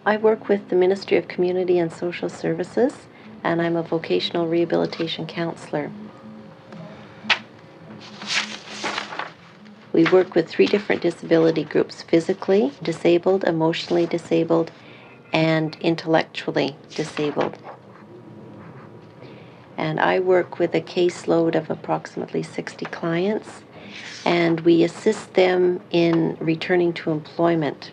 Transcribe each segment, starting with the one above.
I work with the Ministry of Community and Social Services, and I'm a vocational rehabilitation counselor. We work with 3 different disability groups: physically disabled, emotionally disabled, and intellectually disabled. And I work with a caseload of approximately 60 clients, and we assist them in returning to employment.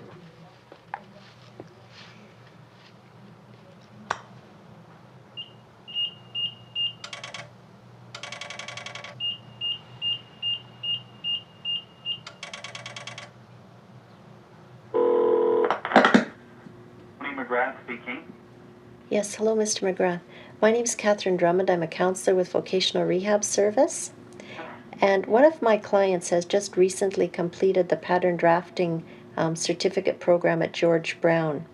McGrath speaking. Yes, hello, Mr. McGrath. My name is Catherine Drummond. I'm a counselor with Vocational Rehab Service. And one of my clients has just recently completed the pattern drafting certificate program at George Brown.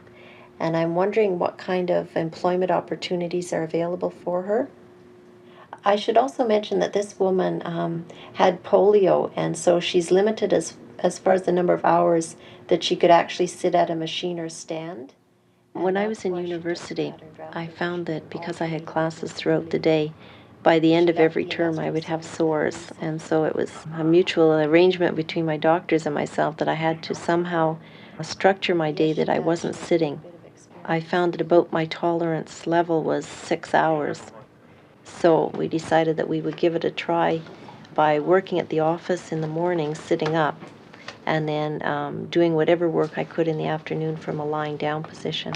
And I'm wondering what kind of employment opportunities are available for her. I should also mention that this woman had polio, and so she's limited as far as the number of hours that she could actually sit at a machine or stand. When I was in university, I found that because I had classes throughout the day, by the end of every term I would have sores, and so it was a mutual arrangement between my doctors and myself that I had to somehow structure my day that I wasn't sitting. I found that about my tolerance level was 6 hours. So we decided that we would give it a try by working at the office in the morning, sitting up, and then doing whatever work I could in the afternoon from a lying down position.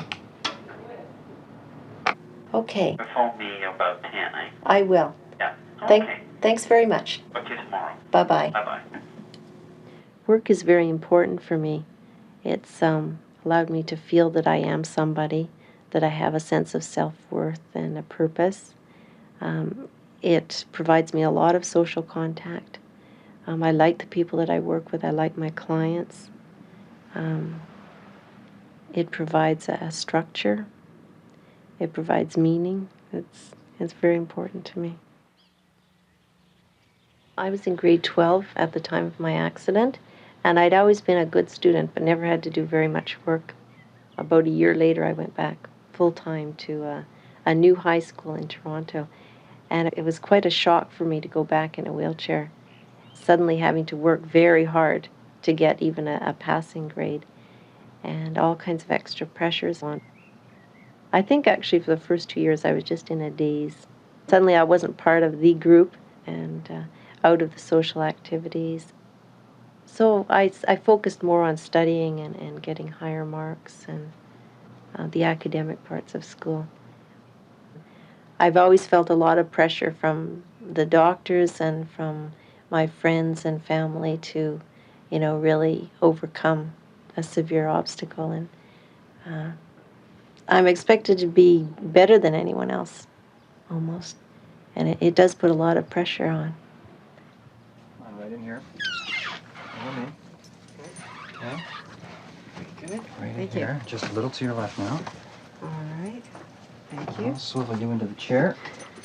Okay. Phone me about 10, eh? I will. Yeah. Okay. Thanks very much. Talk to you tomorrow. Bye-bye. Bye-bye. Work is very important for me. It's allowed me to feel that I am somebody, that I have a sense of self-worth and a purpose. It provides me a lot of social contact. I like the people that I work with. I like my clients. It provides a structure. It provides meaning. It's very important to me. I was in grade 12 at the time of my accident, and I'd always been a good student but never had to do very much work. About a year later, I went back full-time to a new high school in Toronto, and it was quite a shock for me to go back in a wheelchair, suddenly having to work very hard to get even a passing grade, and all kinds of extra pressures on. I think actually for the first 2 years I was just in a daze. Suddenly I wasn't part of the group and out of the social activities. So I focused more on studying and getting higher marks and the academic parts of school. I've always felt a lot of pressure from the doctors and from my friends and family to, really overcome a severe obstacle. And I'm expected to be better than anyone else, almost. And it does put a lot of pressure on. Come on, right in here. Come in. Okay. Good. Right Thank in here. you. Just a little to your left now. All right. Thank I'll you. swivel you into the chair.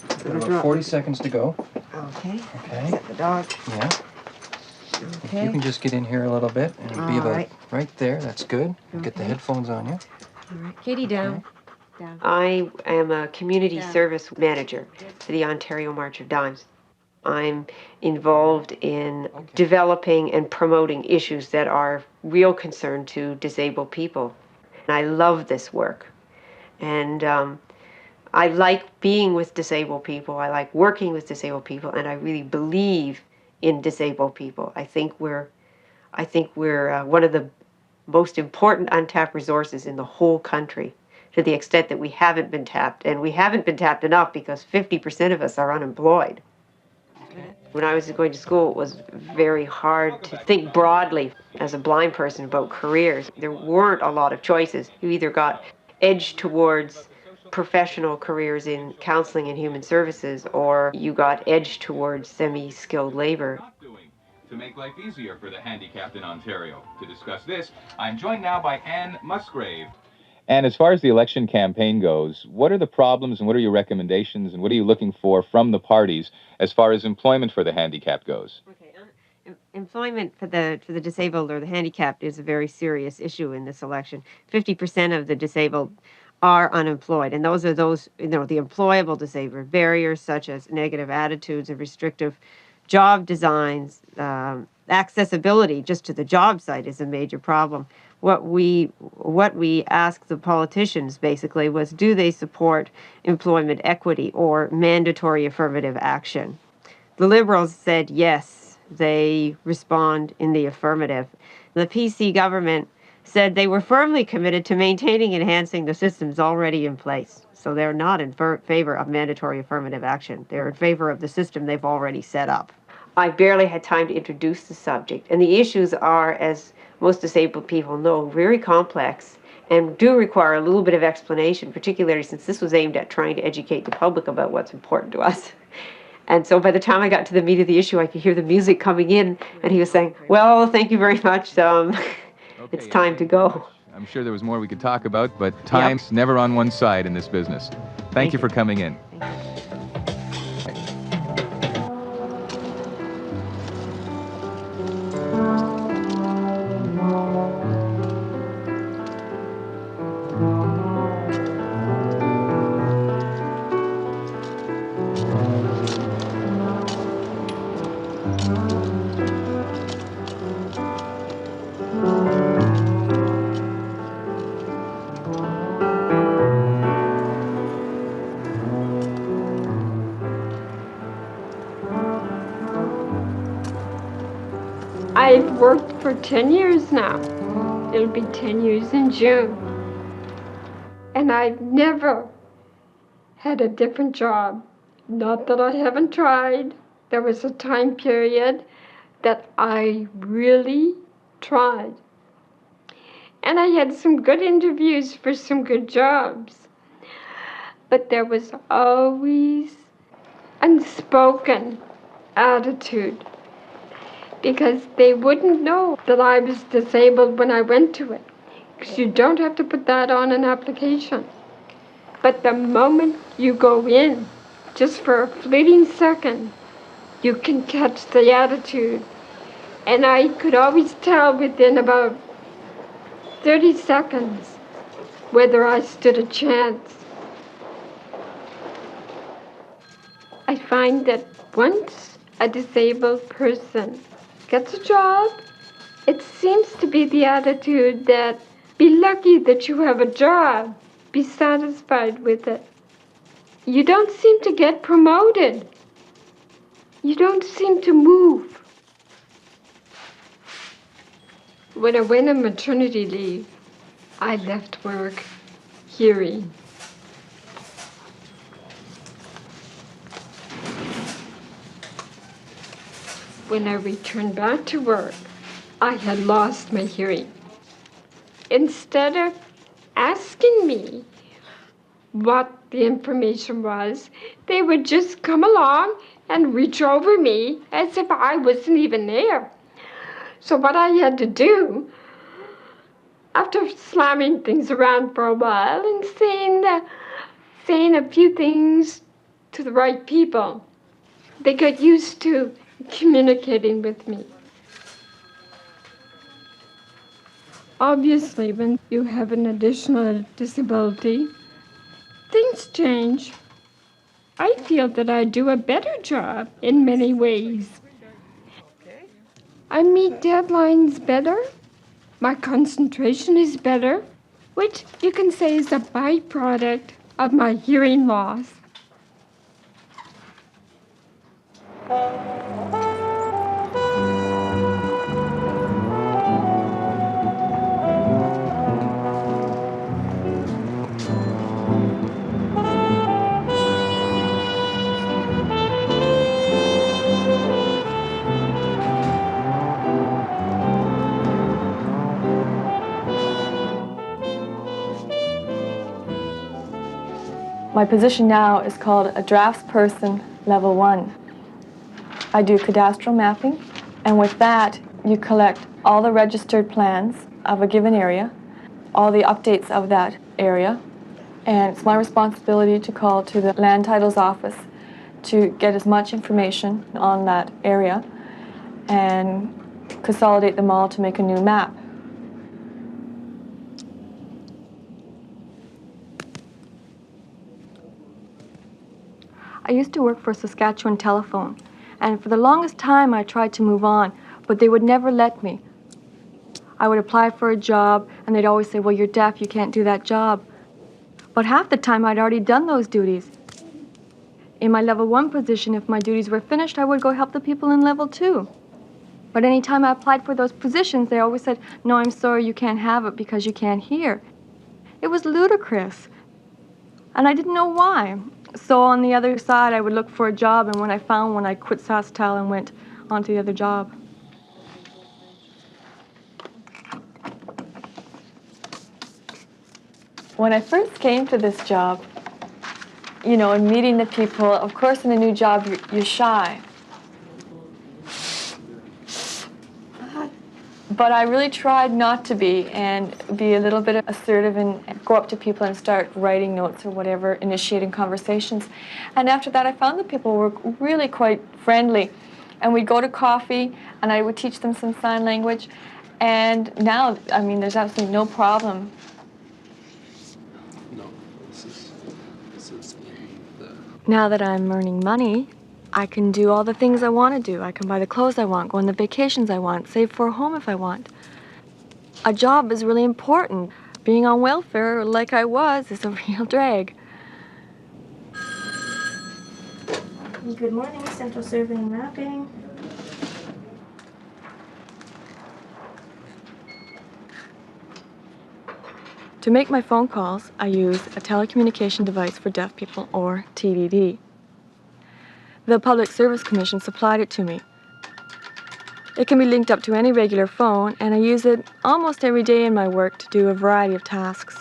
Got Gonna about drop 40 it. seconds to go. Okay. Okay. Get the dog. Yeah. If Okay. you can just get in here a little bit and be All about right. there, that's good. And get the Okay. headphones on you. All right. Katie, down. Okay. Down. I am a community service manager for the Ontario March of Dimes. I'm involved in developing and promoting issues that are real concern to disabled people. I love this work. And I like being with disabled people. I like working with disabled people, and I really believe in disabled people. I think we're one of the most important untapped resources in the whole country, to the extent that we haven't been tapped, and we haven't been tapped enough because 50% of us are unemployed. When I was going to school, it was very hard to think broadly as a blind person about careers. There weren't a lot of choices. You either got edged towards professional careers in counseling and human services, or you got edged towards semi-skilled labor. To make life easier for the handicapped in Ontario. To discuss this, I'm joined now by Anne Musgrave. And as far as the election campaign goes, what are the problems and what are your recommendations and what are you looking for from the parties as far as employment for the handicapped goes? Okay, Employment for the disabled or the handicapped is a very serious issue in this election. 50% of the disabled are unemployed, and those are the employable disabled. Barriers such as negative attitudes and restrictive job designs, accessibility just to the job site is a major problem. What we asked the politicians basically was, do they support employment equity or mandatory affirmative action? The Liberals said yes, they respond in the affirmative. The PC government said they were firmly committed to maintaining and enhancing the systems already in place. So they're not in favor of mandatory affirmative action. They're in favor of the system they've already set up. I barely had time to introduce the subject, and the issues are, as most disabled people know, very complex and do require a little bit of explanation, particularly since this was aimed at trying to educate the public about what's important to us. And so by the time I got to the meat of the issue, I could hear the music coming in, and he was saying, well, thank you very much. It's time to go. I'm sure there was more we could talk about, but time's never on one side in this business. Thank you for coming in. I've worked for 10 years now. It'll be 10 years in June. And I've never had a different job. Not that I haven't tried. There was a time period that I really tried. And I had some good interviews for some good jobs. But there was always unspoken attitude, because they wouldn't know that I was disabled when I went to it, because you don't have to put that on an application. But the moment you go in, just for a fleeting second, you can catch the attitude. And I could always tell within about 30 seconds whether I stood a chance. I find that once a disabled person gets a job, it seems to be the attitude that be lucky that you have a job, be satisfied with it. You don't seem to get promoted. You don't seem to move. When I went on maternity leave, I left work hearing. When I returned back to work, I had lost my hearing. Instead of asking me what the information was, they would just come along and reach over me as if I wasn't even there. So what I had to do, after slamming things around for a while and saying a few things to the right people, they got used to communicating with me. Obviously, when you have an additional disability, things change. I feel that I do a better job in many ways. I meet deadlines better. My concentration is better, which you can say is a byproduct of my hearing loss. My position now is called a draftsperson level 1. I do cadastral mapping, and with that you collect all the registered plans of a given area, all the updates of that area, and it's my responsibility to call to the land titles office to get as much information on that area and consolidate them all to make a new map. I used to work for Saskatchewan Telephone, and for the longest time I tried to move on, but they would never let me. I would apply for a job, and they'd always say, well, you're deaf, you can't do that job. But half the time I'd already done those duties. In my level 1 position, if my duties were finished, I would go help the people in level 2. But any time I applied for those positions, they always said, no, I'm sorry, you can't have it because you can't hear. It was ludicrous. And I didn't know why. So on the other side, I would look for a job, and when I found one, I quit SaskTel and went on to the other job. When I first came to this job, you know, and meeting the people, of course in a new job, you're shy. But I really tried not to be, and be a little bit assertive and go up to people and start writing notes or whatever, initiating conversations. And after that, I found that people were really quite friendly. And we'd go to coffee, and I would teach them some sign language. And now, I mean, there's absolutely no problem. No, this is in the... Now that I'm earning money, I can do all the things I want to do. I can buy the clothes I want, go on the vacations I want, save for a home if I want. A job is really important. Being on welfare, like I was, is a real drag. Good morning, Central Survey and Mapping. To make my phone calls, I use a telecommunication device for deaf people, or TDD. The Public Service Commission supplied it to me. It can be linked up to any regular phone, and I use it almost every day in my work to do a variety of tasks.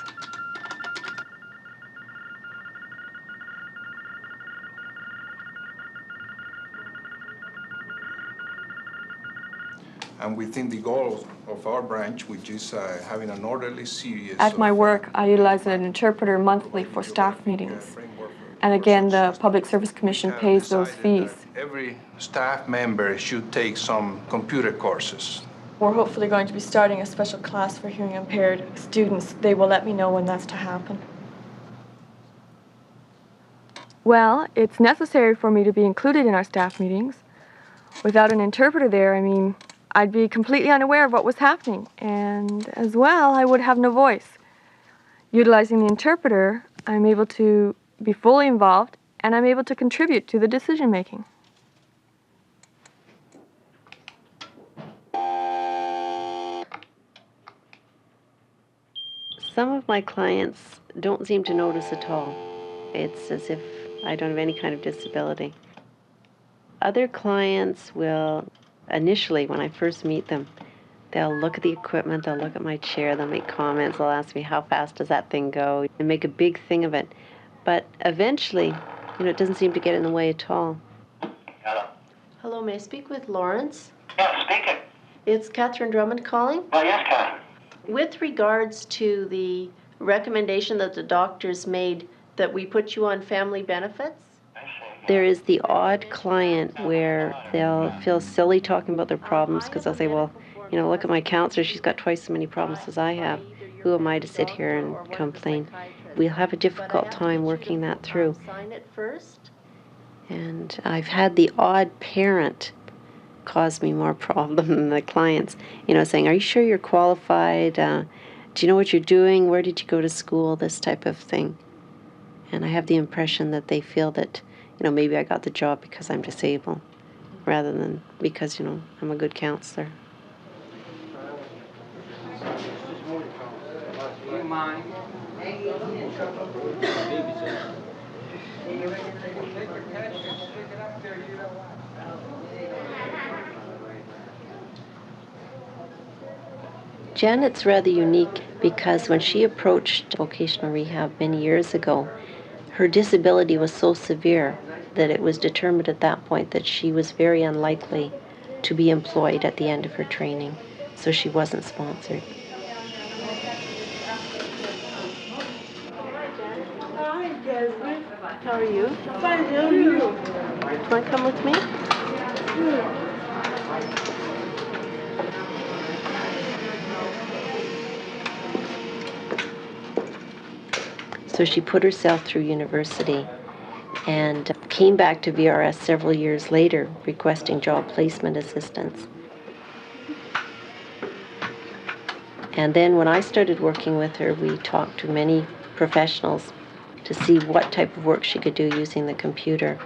And within the goal of our branch, which is having an orderly series. At my work, I utilize an interpreter monthly for staff meetings. And again, the Public Service Commission pays those fees. Every staff member should take some computer courses. We're hopefully going to be starting a special class for hearing impaired students. They will let me know when that's to happen. Well, it's necessary for me to be included in our staff meetings. Without an interpreter there, I mean, I'd be completely unaware of what was happening. And as well, I would have no voice. Utilizing the interpreter, I'm able to be fully involved, and I'm able to contribute to the decision making. Some of my clients don't seem to notice at all. It's as if I don't have any kind of disability. Other clients will, initially when I first meet them, they'll look at the equipment, they'll look at my chair, they'll make comments, they'll ask me how fast does that thing go, and make a big thing of it. But eventually, you know, it doesn't seem to get in the way at all. Hello. Hello, may I speak with Lawrence? Yeah, speaking. It's Catherine Drummond calling. Oh, yes, Karen. With regards to the recommendation that the doctors made that we put you on family benefits, there is the odd client where they'll feel silly talking about their problems because they'll say, well, you know, look at my counselor, she's got twice as many problems as I have. Who am I to sit here and complain? We'll have a difficult time working that through. Sign it first. And I've had the odd parent cause me more problem than the clients, you know, saying, are you sure you're qualified? Do you know what you're doing? Where did you go to school? This type of thing. And I have the impression that they feel that, you know, maybe I got the job because I'm disabled rather than because, you know, I'm a good counselor. Janet's rather unique because when she approached vocational rehab many years ago, her disability was so severe that it was determined at that point that she was very unlikely to be employed at the end of her training, so she wasn't sponsored. Hi, Desmond. How are you? Fine, how are you? Do you want to come with me? So she put herself through university and came back to VRS several years later requesting job placement assistance. And then when I started working with her, we talked to many professionals to see what type of work she could do using the computer.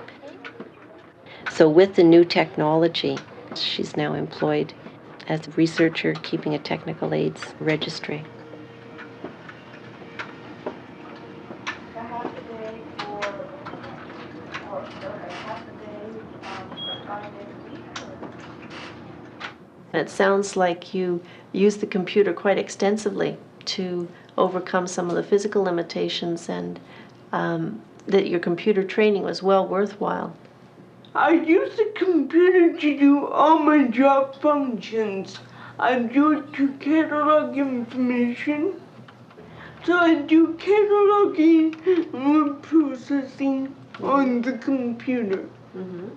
So with the new technology, she's now employed as a researcher keeping a technical aids registry. It sounds like you use the computer quite extensively to overcome some of the physical limitations, and that your computer training was well worthwhile. I use the computer to do all my job functions. I do it to catalog information. So I do cataloging and word processing on the computer. Mm-hmm.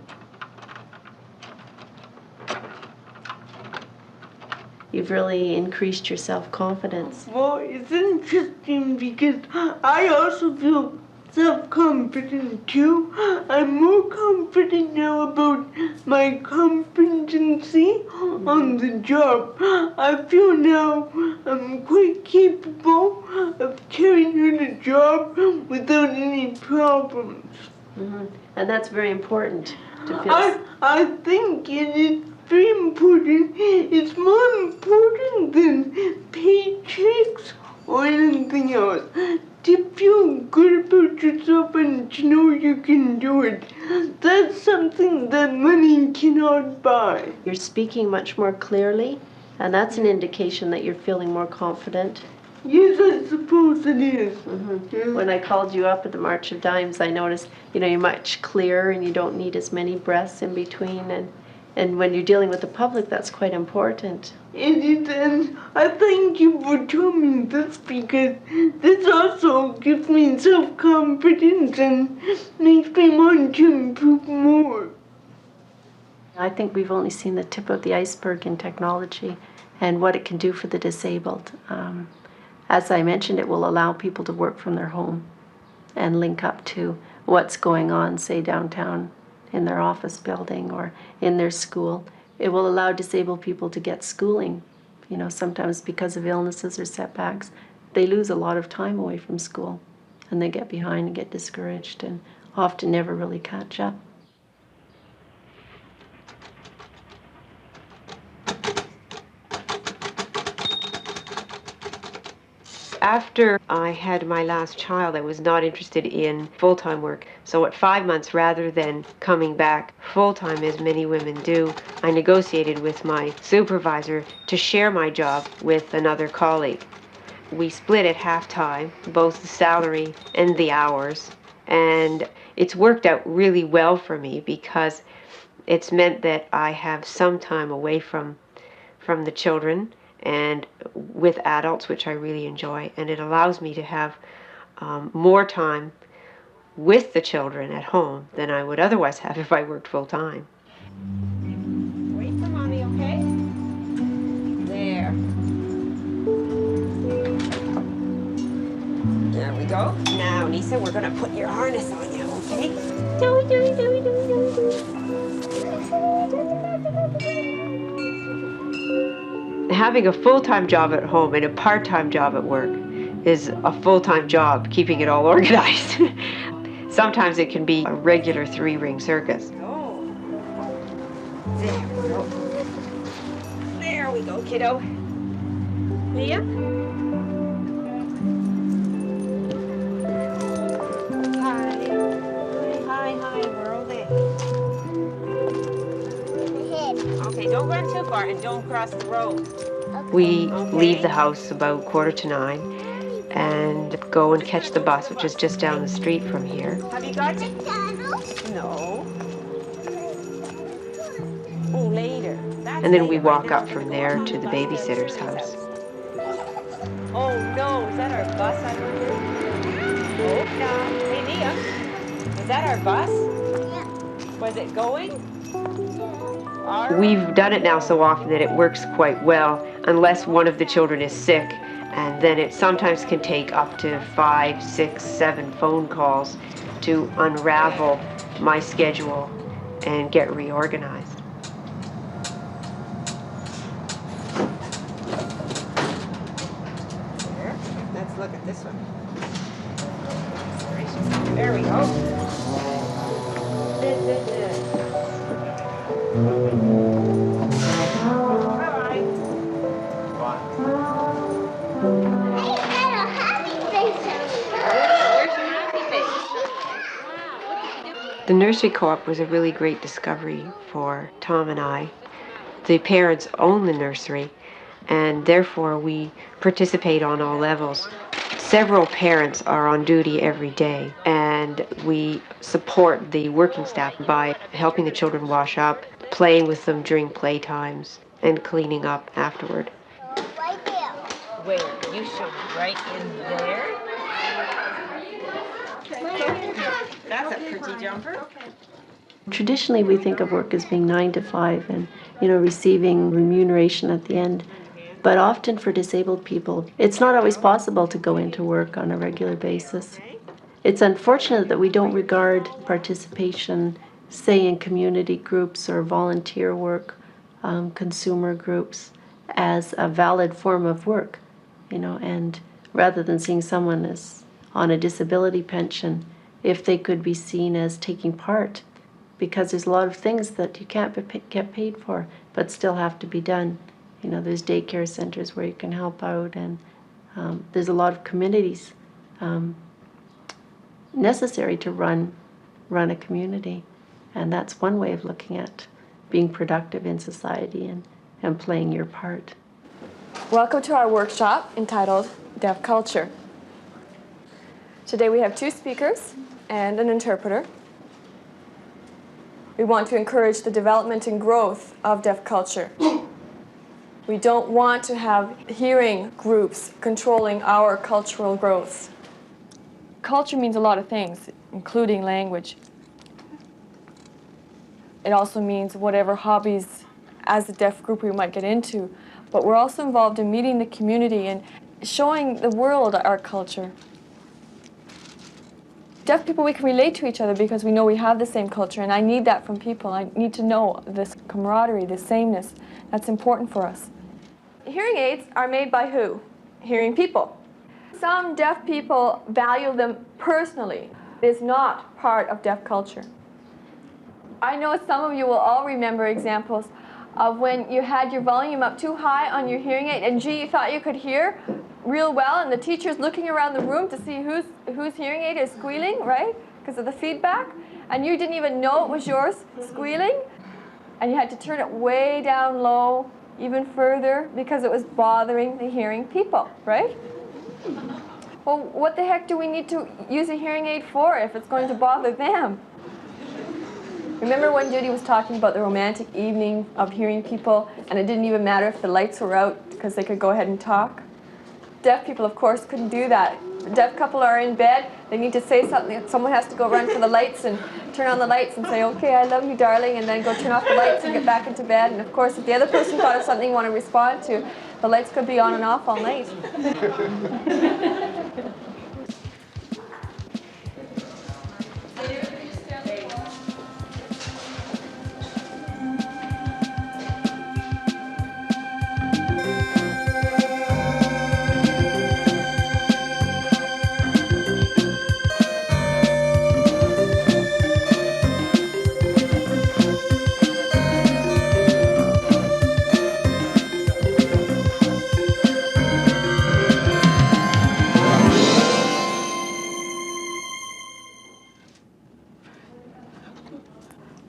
You've really increased your self-confidence. Well, it's interesting because I also feel self-confident too. I'm more confident now about my competency on the job. I feel now I'm quite capable of carrying out a job without any problems. Mm-hmm. And that's very important to feel. I think it is very important. It's more important than paychecks or anything else. To feel good about yourself and to know you can do it. That's something that money cannot buy. You're speaking much more clearly, and that's an indication that you're feeling more confident. Yes, I suppose it is. Mm-hmm. Yeah. When I called you up at the March of Dimes, I noticed, you're much clearer and you don't need as many breaths in between, and when you're dealing with the public, that's quite important. It is, and I thank you for telling me this because this also gives me self-confidence and makes me want to improve more. I think we've only seen the tip of the iceberg in technology and what it can do for the disabled. As I mentioned, it will allow people to work from their home and link up to what's going on, say, downtown in their office building or in their school. It will allow disabled people to get schooling. Sometimes because of illnesses or setbacks, they lose a lot of time away from school, and they get behind and get discouraged and often never really catch up. After I had my last child, I was not interested in full-time work. So at 5 months, rather than coming back full-time as many women do, I negotiated with my supervisor to share my job with another colleague. We split at half-time, both the salary and the hours, and it's worked out really well for me because it's meant that I have some time away from the children and with adults, which I really enjoy, and it allows me to have more time with the children at home than I would otherwise have if I worked full-time. Wait for Mommy, okay? There. There we go. Now, Nisa, we're gonna put your harness on you, okay? Having a full-time job at home and a part-time job at work is a full-time job, keeping it all organized. Sometimes it can be a regular 3-ring circus. Oh. There we go. There we go, kiddo. Mia? Hi, where are they? Okay, don't run too far and don't cross the road. We leave the house about 8:45 and go and catch the bus, which is just down the street from here. Have you got it? No. Oh, later. And then we walk up from there to the babysitter's house. Oh no, is that our bus, I wonder? Oh, no. Hey, Nia, is that our bus? Yeah. Was it going? We've done it now so often that it works quite well. unless one of the children is sick. And then it sometimes can take up to 5, 6, 7 phone calls to unravel my schedule and get reorganized. Here, let's look at this one. There we go. The nursery co-op was a really great discovery for Tom and I. The parents own the nursery, and therefore we participate on all levels. Several parents are on duty every day, and we support the working staff by helping the children wash up, playing with them during playtimes, and cleaning up afterward. Wait, you should right in there? That's a pretty jumper. Traditionally, we think of work as being 9 to 5 and, receiving remuneration at the end. But often for disabled people, it's not always possible to go into work on a regular basis. It's unfortunate that we don't regard participation, say in community groups or volunteer work, consumer groups, as a valid form of work, and rather than seeing someone as on a disability pension, if they could be seen as taking part, because there's a lot of things that you can't get paid for, but still have to be done. There's daycare centers where you can help out, and there's a lot of communities necessary to run a community, and that's one way of looking at being productive in society and playing your part. Welcome to our workshop entitled Deaf Culture. Today we have 2 speakers and an interpreter. We want to encourage the development and growth of deaf culture. We don't want to have hearing groups controlling our cultural growth. Culture means a lot of things, including language. It also means whatever hobbies as a deaf group we might get into, but we're also involved in meeting the community and showing the world our culture. Deaf people, we can relate to each other because we know we have the same culture, and I need that from people. I need to know this camaraderie, this sameness. That's important for us. Hearing aids are made by who? Hearing people. Some deaf people value them personally. It is not part of deaf culture. I know some of you will all remember examples of when you had your volume up too high on your hearing aid, and gee, you thought you could hear real well, and the teacher's looking around the room to see whose hearing aid is squealing, right? Because of the feedback, and you didn't even know it was yours squealing, and you had to turn it way down low, even further, because it was bothering the hearing people, right? Well, what the heck do we need to use a hearing aid for if it's going to bother them? Remember when Judy was talking about the romantic evening of hearing people, and it didn't even matter if the lights were out because they could go ahead and talk? Deaf people, of course, couldn't do that. The deaf couple are in bed, they need to say something, someone has to go run for the lights and turn on the lights and say, okay, I love you, darling, and then go turn off the lights and get back into bed. And of course, if the other person thought of something you want to respond to, the lights could be on and off all night.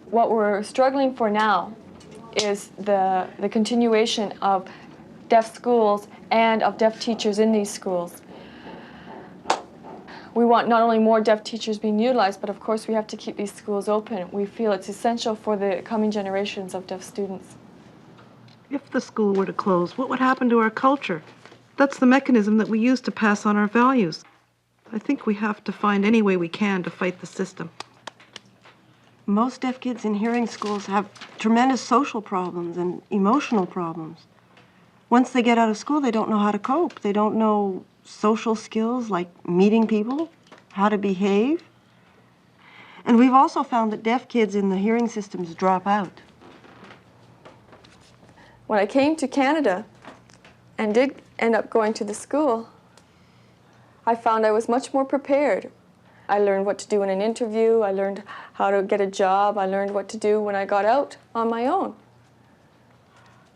What we're struggling for now is the continuation of deaf schools and of deaf teachers in these schools. We want not only more deaf teachers being utilized, but of course we have to keep these schools open. We feel it's essential for the coming generations of deaf students. If the school were to close, what would happen to our culture? That's the mechanism that we use to pass on our values. I think we have to find any way we can to fight the system. Most deaf kids in hearing schools have tremendous social problems and emotional problems. Once they get out of school, they don't know how to cope. They don't know social skills like meeting people, how to behave. And we've also found that deaf kids in the hearing systems drop out. When I came to Canada and did end up going to the school, I found I was much more prepared. I learned what to do in an interview, I learned how to get a job, I learned what to do when I got out on my own.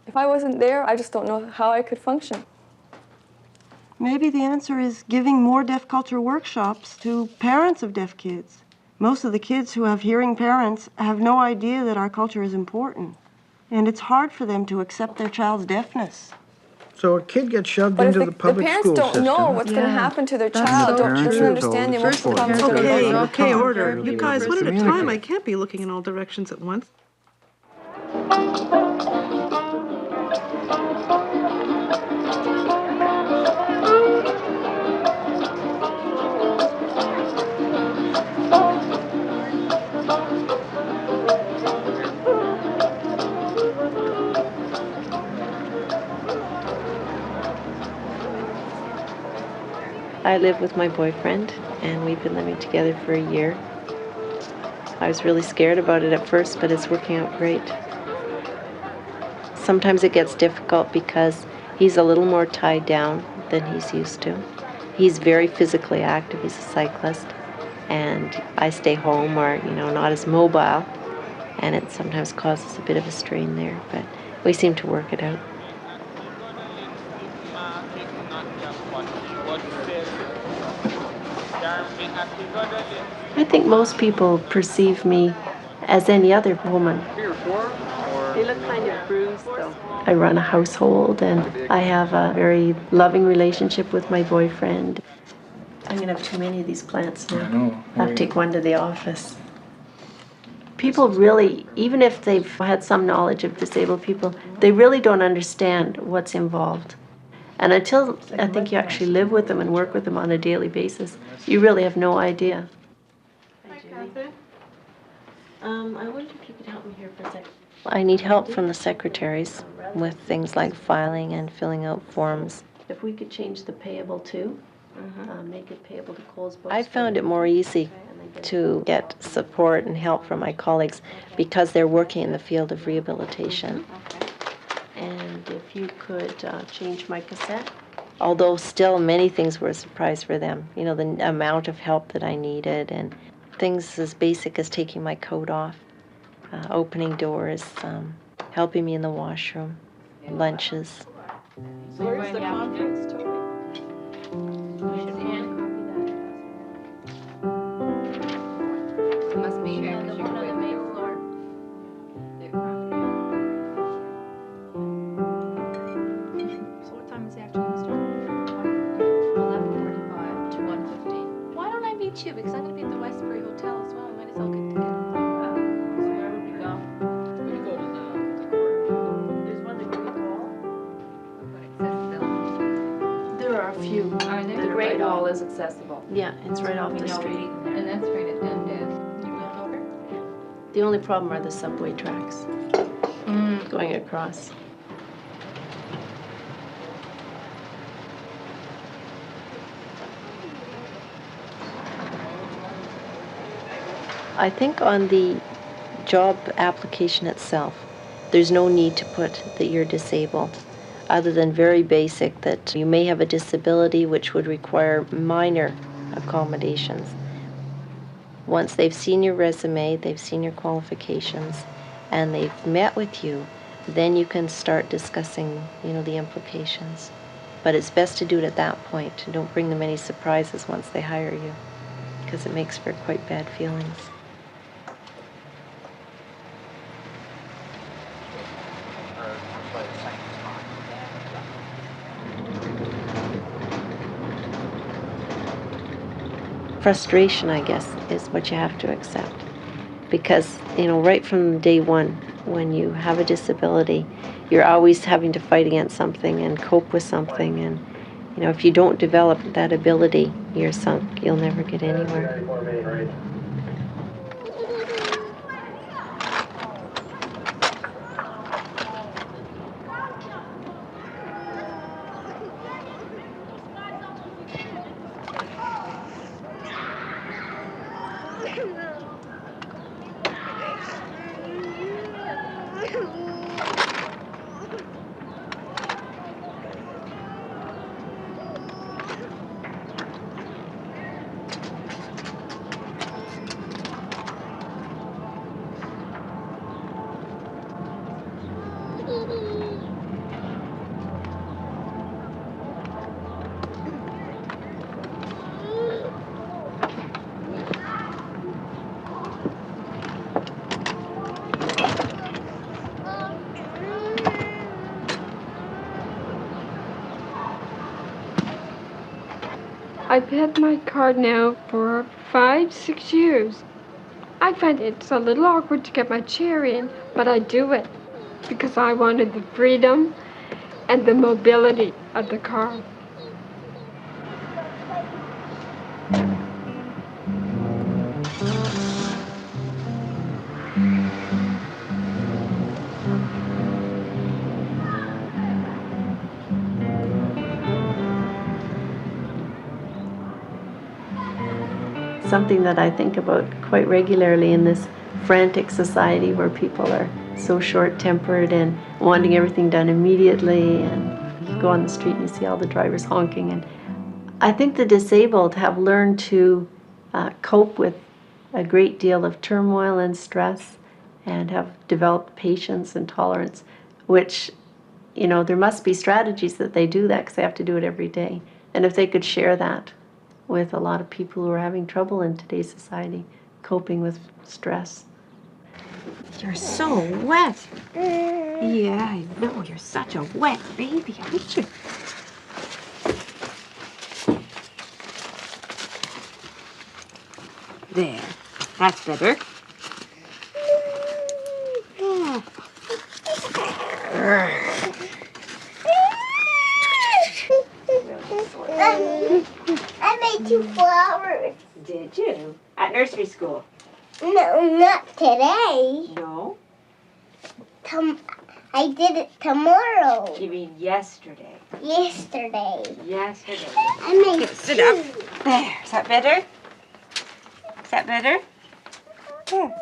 If I wasn't there, I just don't know how I could function. Maybe the answer is giving more deaf culture workshops to parents of deaf kids. Most of the kids who have hearing parents have no idea that our culture is important. And it's hard for them to accept their child's deafness. So a kid gets shoved But into if the public the school parents system. don't know what's going to happen to their child, doesn't understand the emotional problems that are going on. Okay, order. You guys, one at a time. I can't be looking in all directions at once. I live with my boyfriend, and we've been living together for a year. I was really scared about it at first, but it's working out great. Sometimes it gets difficult because he's a little more tied down than he's used to. He's very physically active. He's a cyclist, and I stay home or, not as mobile, and it sometimes causes a bit of a strain there, but we seem to work it out. I think most people perceive me as any other woman. They look kind of bruised, though. I run a household, and I have a very loving relationship with my boyfriend. I'm going to have too many of these plants now. I know. I have to take one to the office. People really, even if they've had some knowledge of disabled people, they really don't understand what's involved. And until I think you actually live with them and work with them on a daily basis, you really have no idea. Hi, Catherine. I wonder if you could help me here for a second. I need help from the secretaries with things like filing and filling out forms. If we could change the payable to, make it payable to Coles Books. I found it more easy to get support and help from my colleagues because they're working in the field of rehabilitation. And if you could change my cassette. Although still many things were a surprise for them. The amount of help that I needed and things as basic as taking my coat off, opening doors, helping me in the washroom, lunches. Where's the conference, Toby? It must be here because you're on the main floor. So what time is the afternoon start? 11:45 to 1:15. Why don't I meet you? Because I'm going to be at the Westbury Hotel as well. I might as well get together. So where would we go? We could go to the court. There's one at the Great Wall. Accessibility. There are a few. Are there? The Great Wall is accessible. Yeah, it's right off the street. And that's right at Dundas. You went over? The only problem are the subway tracks going across. I think on the job application itself, there's no need to put that you're disabled, other than very basic that you may have a disability which would require minor accommodations. Once they've seen your resume, they've seen your qualifications, and they've met with you, then you can start discussing, the implications. But it's best to do it at that point. Don't bring them any surprises once they hire you, because it makes for quite bad feelings. Frustration, I guess, is what you have to accept. Because, right from day one, when you have a disability, you're always having to fight against something and cope with something. And, if you don't develop that ability, you're sunk. You'll never get anywhere. I've had my car now for 5-6 years. I find it's a little awkward to get my chair in, but I do it because I wanted the freedom and the mobility of the car. Something that I think about quite regularly in this frantic society where people are so short-tempered and wanting everything done immediately, and you go on the street and you see all the drivers honking. And I think the disabled have learned to cope with a great deal of turmoil and stress and have developed patience and tolerance, which, you know, there must be strategies that they do that because they have to do it every day. And if they could share that with a lot of people who are having trouble in today's society coping with stress. You're so wet. Yeah, I know. You're such a wet baby, aren't you? There. That's better. Yeah. I made 2 flowers. Did you? At nursery school? No, not today. No. I did it tomorrow. You mean yesterday? Yesterday. Yesterday. I made Okay, sit up. There. Is that better? Is that better? There. You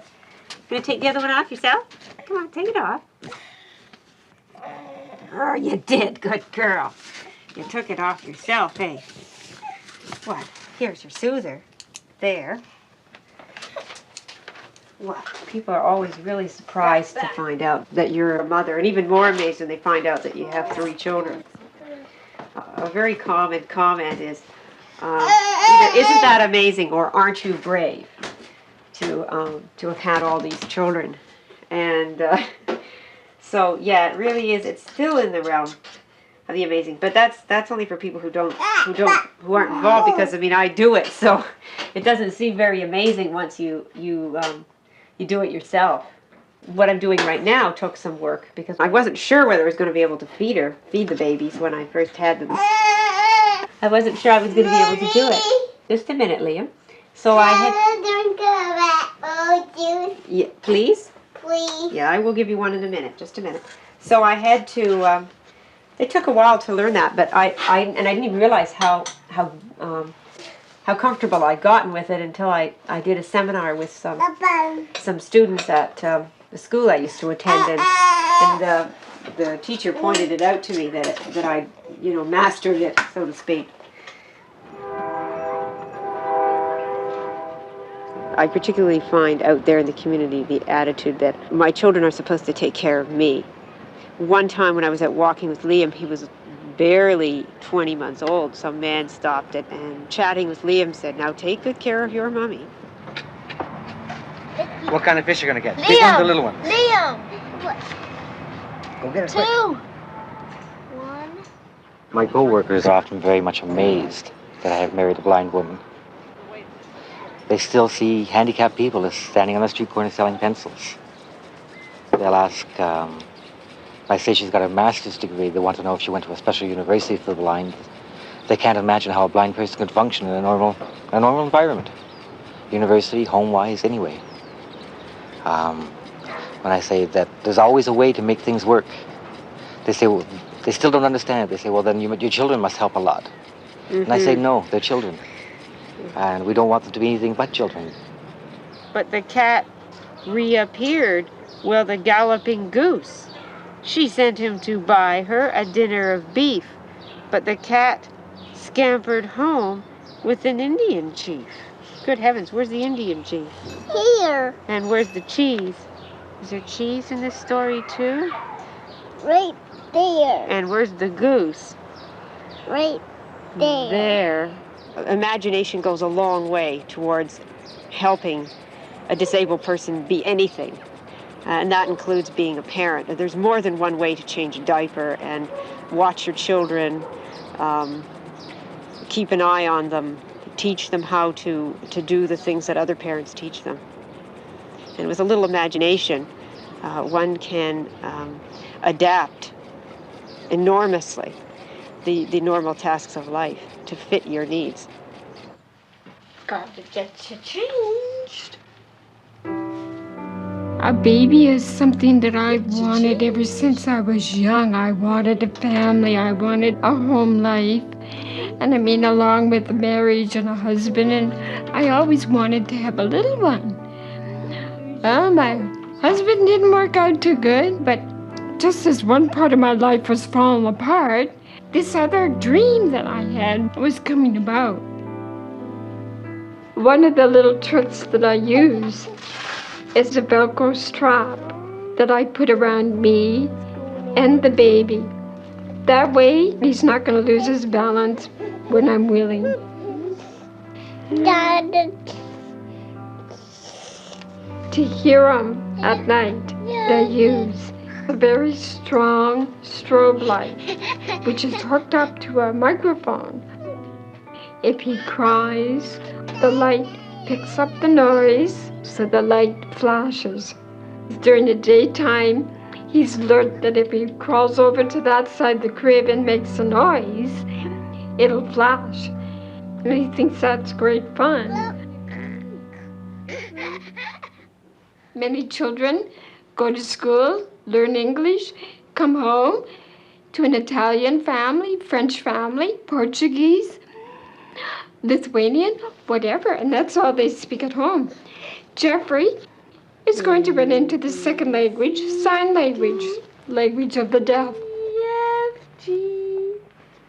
gonna take the other one off yourself? Come on, take it off. Oh, you did. Good girl. You took it off yourself, eh? What? Here's your soother. There. What? People are always really surprised to find out that you're a mother, and even more amazed when they find out that you have 3 children. A very common comment is, either isn't that amazing or aren't you brave to have had all these children? And so yeah, it really is. It's still in the realm of the amazing, but that's only for people who aren't involved. Because I mean, I do it, so it doesn't seem very amazing once you do it yourself. What I'm doing right now took some work because I wasn't sure whether I was going to be able to feed the babies when I first had them. I wasn't sure I was going to be able to do it. Just a minute, Liam. So I had. Yeah, please. Please. Yeah, I will give you one in a minute. Just a minute. So I had to. It took a while to learn that, but I didn't even realize how comfortable I'd gotten with it until I did a seminar with some students at the school I used to attend, and the teacher pointed it out to me that I mastered it, so to speak. I particularly find out there in the community the attitude that my children are supposed to take care of me. One time when I was out walking with Liam, he was barely 20 months old. Some man stopped it and chatting with Liam said, "Now take good care of your mommy." What kind of fish are you going to get? Big ones or little ones? Liam! Go get it 2. quick. 1. My co-workers are often very much amazed that I have married a blind woman. They still see handicapped people as standing on the street corner selling pencils. They'll ask, I say she's got a master's degree. They want to know if she went to a special university for the blind. They can't imagine how a blind person could function in a normal environment. University, home-wise, anyway. When I say that there's always a way to make things work, they say, well, they still don't understand. They say, well, then your children must help a lot. Mm-hmm. And I say, no, they're children. And we don't want them to be anything but children. But the cat reappeared, well, the galloping goose. She sent him to buy her a dinner of beef, but the cat scampered home with an Indian chief. Good heavens, where's the Indian chief? Here. And where's the cheese? Is there cheese in this story too? Right there. And where's the goose? Right there. There. Imagination goes a long way towards helping a disabled person be anything. And that includes being a parent. There's more than one way to change a diaper and watch your children, keep an eye on them, teach them how to do the things that other parents teach them. And with a little imagination, one can adapt enormously the normal tasks of life to fit your needs. Gotta get you changed. A baby is something that I've wanted ever since I was young. I wanted a family. I wanted a home life. And I mean, along with a marriage and a husband, and I always wanted to have a little one. Well, my husband didn't work out too good, but just as one part of my life was falling apart, this other dream that I had was coming about. One of the little tricks that I use is a Velcro strap that I put around me and the baby. That way, he's not going to lose his balance when I'm wheeling. Dad. To hear him at night, they use a very strong strobe light, which is hooked up to a microphone. If he cries, the light picks up the noise, so the light flashes. During the daytime, he's learned that if he crawls over to that side of the crib and makes a noise, it'll flash. And he thinks that's great fun. Many children go to school, learn English, come home to an Italian family, French family, Portuguese, Lithuanian, whatever, and that's all they speak at home. Jeffrey is going to run into the second language, sign language, language of the deaf. Yes, G.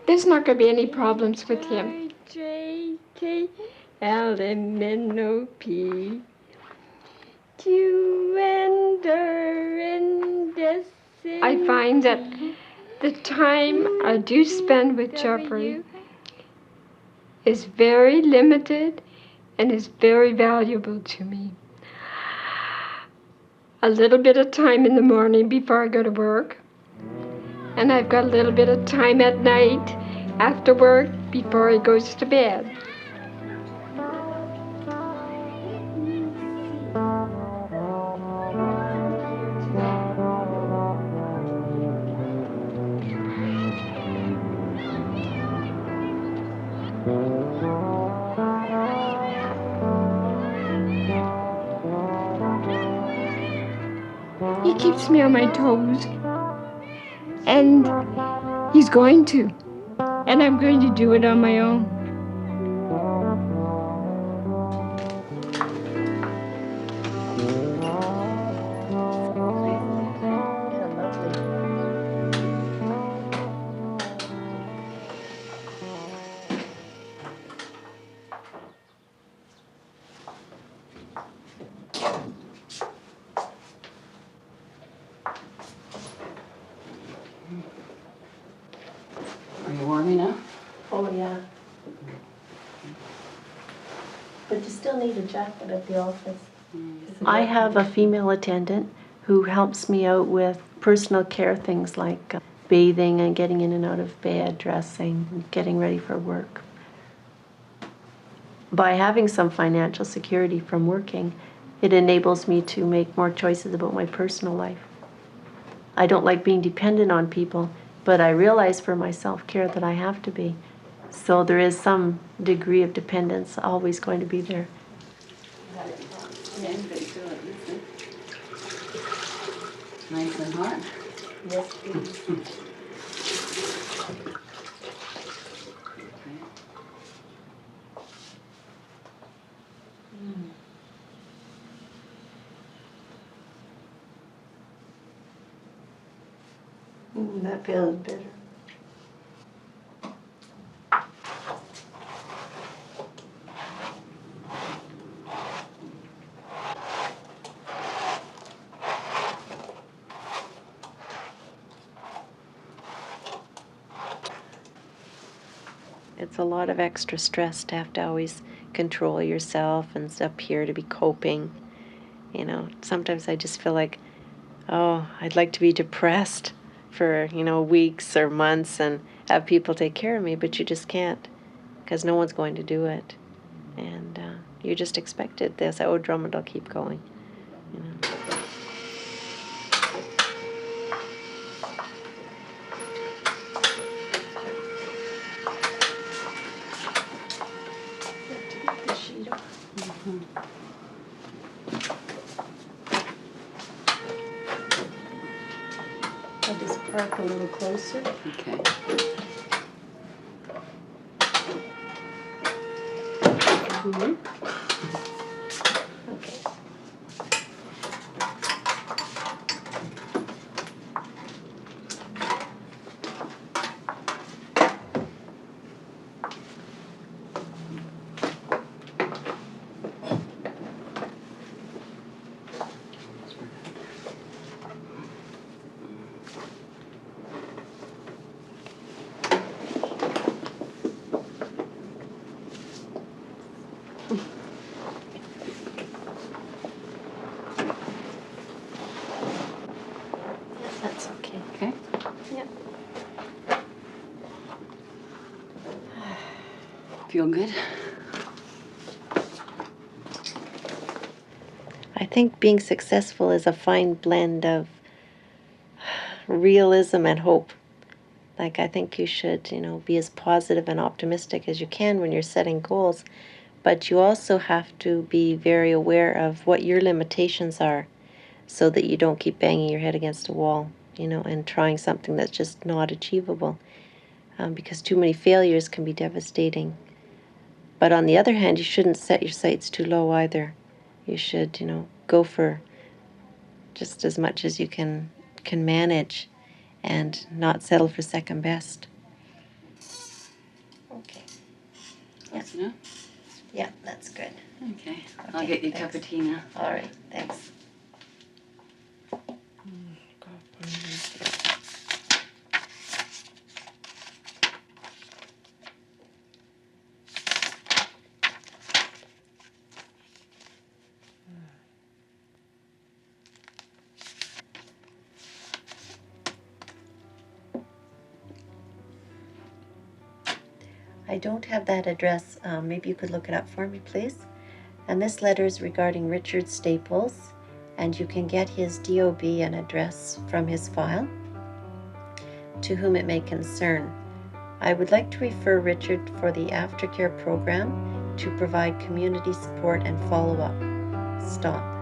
There's not going to be any problems with him. J, K, L, M, N, O, P, Q, and R, and S. I find that the time I do spend with Jeffrey is very limited and is very valuable to me. A little bit of time in the morning before I go to work, and I've got a little bit of time at night after work before he goes to bed. He keeps me on my toes, and he's going to, and I'm going to do it on my own. Are you warm enough? Oh, yeah. But you still need a jacket at the office. I have a female attendant who helps me out with personal care things like bathing and getting in and out of bed, dressing, and getting ready for work. By having some financial security from working, it enables me to make more choices about my personal life. I don't like being dependent on people, but I realize for my self-care that I have to be. So there is some degree of dependence always going to be there. Nice and hot. Yes, please. That feels better. It's a lot of extra stress to have to always control yourself and appear to be coping. You know, sometimes I just feel like, oh, I'd like to be depressed for, weeks or months and have people take care of me, but you just can't because no one's going to do it. And you just expected this. Oh, Drummond, I'll keep going. I'll just park a little closer. Okay. Okay. That's okay. Okay. Yep. Feel good? I think being successful is a fine blend of realism and hope. Like, I think you should, be as positive and optimistic as you can when you're setting goals, but you also have to be very aware of what your limitations are so that you don't keep banging your head against a wall, and trying something that's just not achievable, because too many failures can be devastating. But on the other hand, you shouldn't set your sights too low either. You should, go for just as much as you can manage and not settle for second best. Okay. That's enough? Yeah, that's good. Okay. I'll get you a cup of tea now. All right, thanks. I don't have that address. Maybe you could look it up for me, please. And this letter is regarding Richard Staples, and you can get his DOB and address from his file, to whom it may concern. I would like to refer Richard for the aftercare program to provide community support and follow-up. Stop.